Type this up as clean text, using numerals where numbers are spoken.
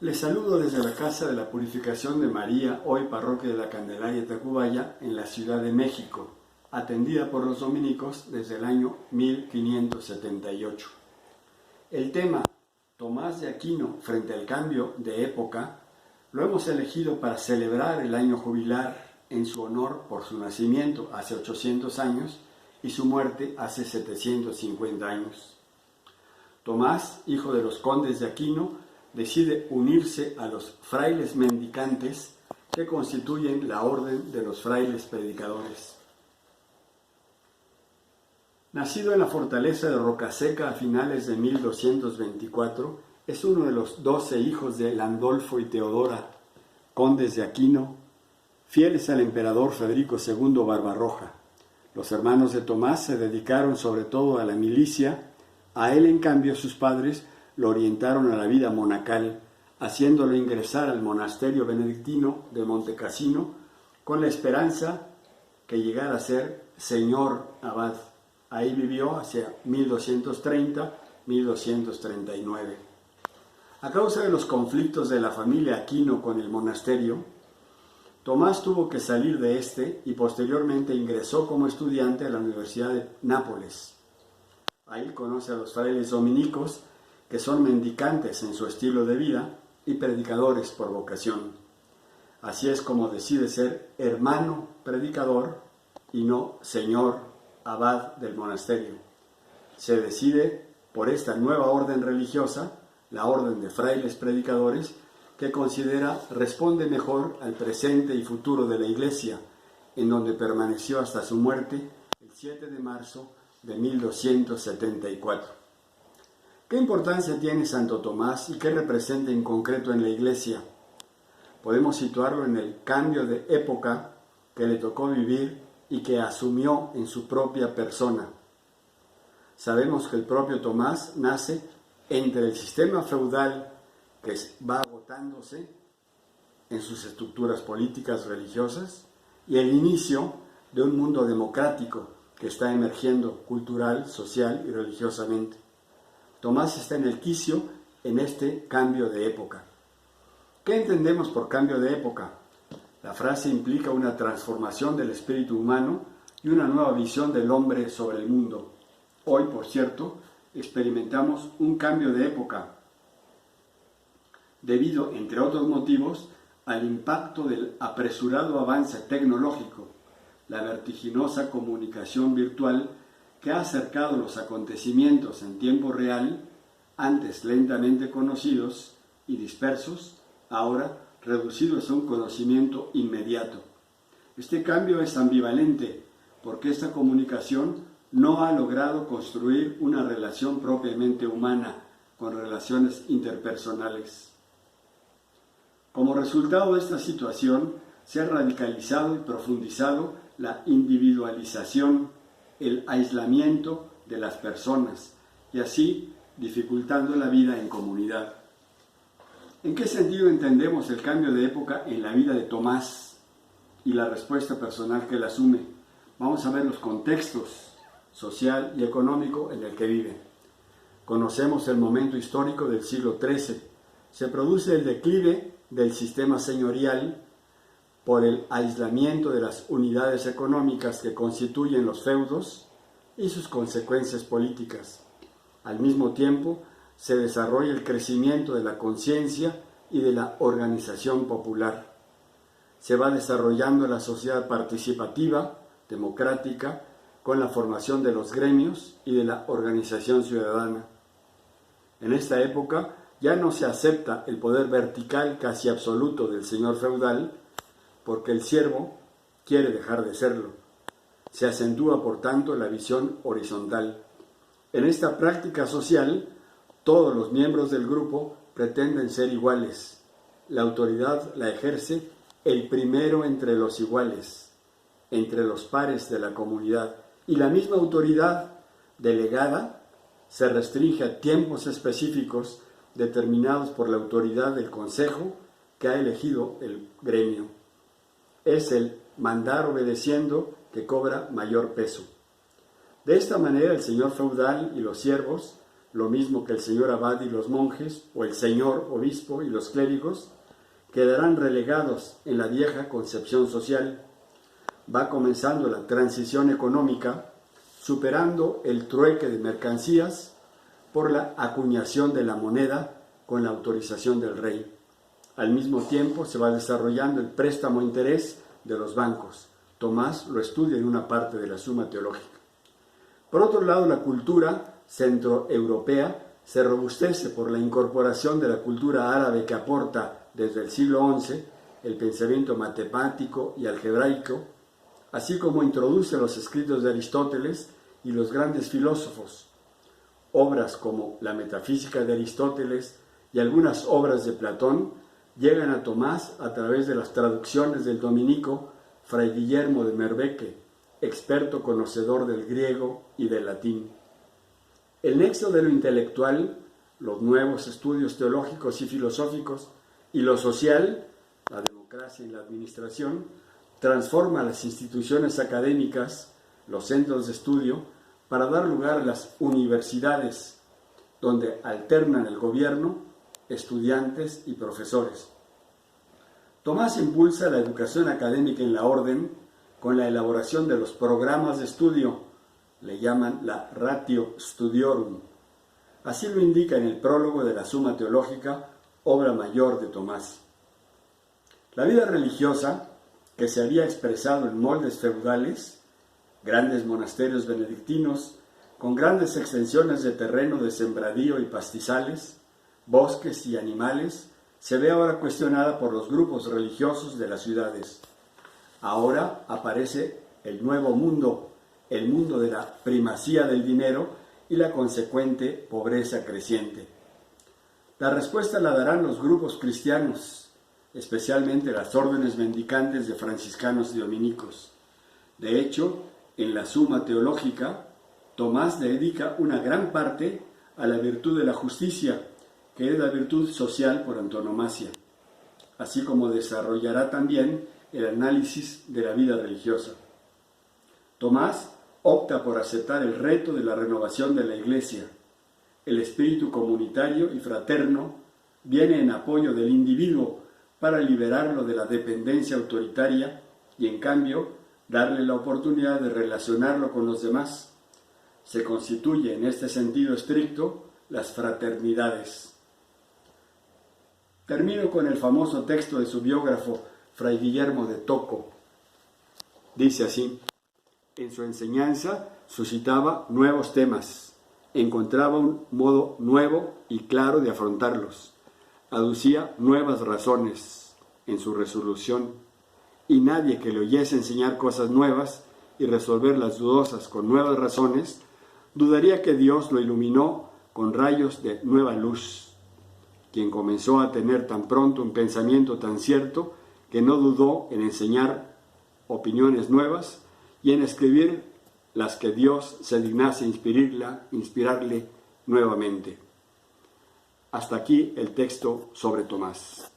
Les saludo desde la Casa de la Purificación de María, hoy Parroquia de la Candelaria Tacubaya, en la Ciudad de México, atendida por los dominicos desde el año 1578. El tema Tomás de Aquino frente al cambio de época lo hemos elegido para celebrar el año jubilar en su honor por su nacimiento hace 800 años y su muerte hace 750 años. Tomás, hijo de los condes de Aquino, decide unirse a los frailes mendicantes que constituyen la orden de los frailes predicadores. Nacido en la fortaleza de Rocaseca a finales de 1224, es uno de los 12 hijos de Landolfo y Teodora, condes de Aquino, fieles al emperador Federico II Barbarroja. Los hermanos de Tomás se dedicaron sobre todo a la milicia. A él, en cambio, sus padres lo orientaron a la vida monacal, haciéndolo ingresar al monasterio benedictino de Montecassino con la esperanza que llegara a ser señor abad. Ahí vivió hacia 1230-1239. A causa de los conflictos de la familia Aquino con el monasterio, Tomás tuvo que salir de este y posteriormente ingresó como estudiante a la Universidad de Nápoles. Ahí conoce a los frailes dominicos, que son mendicantes en su estilo de vida y predicadores por vocación. Así es como decide ser hermano predicador y no señor abad del monasterio. Se decide por esta nueva orden religiosa, la orden de frailes predicadores, que considera responde mejor al presente y futuro de la Iglesia, en donde permaneció hasta su muerte el 7 de marzo de 1274. ¿Qué importancia tiene Santo Tomás y qué representa en concreto en la Iglesia? Podemos situarlo en el cambio de época que le tocó vivir y que asumió en su propia persona. Sabemos que el propio Tomás nace entre el sistema feudal que va agotándose en sus estructuras políticas religiosas y el inicio de un mundo democrático que está emergiendo cultural, social y religiosamente. Tomás está en el quicio en este cambio de época. ¿Qué entendemos por cambio de época? La frase implica una transformación del espíritu humano y una nueva visión del hombre sobre el mundo. Hoy, por cierto, experimentamos un cambio de época debido, entre otros motivos, al impacto del apresurado avance tecnológico, la vertiginosa comunicación virtual que ha acercado los acontecimientos en tiempo real, antes lentamente conocidos y dispersos, ahora reducidos a un conocimiento inmediato. Este cambio es ambivalente porque esta comunicación no ha logrado construir una relación propiamente humana con relaciones interpersonales. Como resultado de esta situación, se ha radicalizado y profundizado la individualización, el aislamiento de las personas y así dificultando la vida en comunidad. ¿En qué sentido entendemos el cambio de época en la vida de Tomás y la respuesta personal que él asume? Vamos a ver los contextos social y económico en el que vive. Conocemos el momento histórico del siglo XIII. Se produce el declive del sistema señorial por el aislamiento de las unidades económicas que constituyen los feudos y sus consecuencias políticas. Al mismo tiempo, se desarrolla el crecimiento de la conciencia y de la organización popular. Se va desarrollando la sociedad participativa, democrática, con la formación de los gremios y de la organización ciudadana. En esta época ya no se acepta el poder vertical casi absoluto del señor feudal, porque el siervo quiere dejar de serlo. Se acentúa, por tanto, la visión horizontal. En esta práctica social, todos los miembros del grupo pretenden ser iguales. La autoridad la ejerce el primero entre los iguales, entre los pares de la comunidad, y la misma autoridad delegada se restringe a tiempos específicos determinados por la autoridad del consejo que ha elegido el gremio. Es el mandar obedeciendo que cobra mayor peso. De esta manera el señor feudal y los siervos lo mismo que el señor abad y los monjes, o el señor obispo y los clérigos, quedarán relegados en la vieja concepción social. Va comenzando la transición económica, superando el trueque de mercancías por la acuñación de la moneda con la autorización del rey. Al mismo tiempo se va desarrollando el préstamo a interés de los bancos. Tomás lo estudia en una parte de la Suma Teológica. Por otro lado, la cultura centroeuropea se robustece por la incorporación de la cultura árabe que aporta desde el siglo XI el pensamiento matemático y algebraico, así como introduce los escritos de Aristóteles y los grandes filósofos. Obras como la Metafísica de Aristóteles y algunas obras de Platón llegan a Tomás a través de las traducciones del dominico Fray Guillermo de Merbeque, experto conocedor del griego y del latín. El nexo de lo intelectual, los nuevos estudios teológicos y filosóficos, y lo social, la democracia y la administración, transforma las instituciones académicas, los centros de estudio, para dar lugar a las universidades, donde alternan el gobierno, estudiantes y profesores. Tomás impulsa la educación académica en la orden con la elaboración de los programas de estudio, le llaman la Ratio Studiorum. Así lo indica en el prólogo de la Suma Teológica, obra mayor de Tomás. La vida religiosa, que se había expresado en moldes feudales, grandes monasterios benedictinos, con grandes extensiones de terreno de sembradío y pastizales, bosques y animales, se ve ahora cuestionada por los grupos religiosos de las ciudades. Ahora aparece el nuevo mundo, el mundo de la primacía del dinero y la consecuente pobreza creciente. La respuesta la darán los grupos cristianos, especialmente las órdenes mendicantes de franciscanos y dominicos. De hecho, en la Suma Teológica, Tomás dedica una gran parte a la virtud de la justicia, que es la virtud social por antonomasia, así como desarrollará también el análisis de la vida religiosa. Tomás opta por aceptar el reto de la renovación de la Iglesia. El espíritu comunitario y fraterno viene en apoyo del individuo para liberarlo de la dependencia autoritaria y, en cambio, darle la oportunidad de relacionarlo con los demás. Se constituye en este sentido estricto las fraternidades. Termino con el famoso texto de su biógrafo, Fray Guillermo de Tocco. Dice así: en su enseñanza suscitaba nuevos temas, encontraba un modo nuevo y claro de afrontarlos, aducía nuevas razones en su resolución, y nadie que le oyese enseñar cosas nuevas y resolver las dudosas con nuevas razones, dudaría que Dios lo iluminó con rayos de nueva luz. Quien comenzó a tener tan pronto un pensamiento tan cierto que no dudó en enseñar opiniones nuevas y en escribir las que Dios se dignase inspirarle nuevamente. Hasta aquí el texto sobre Tomás.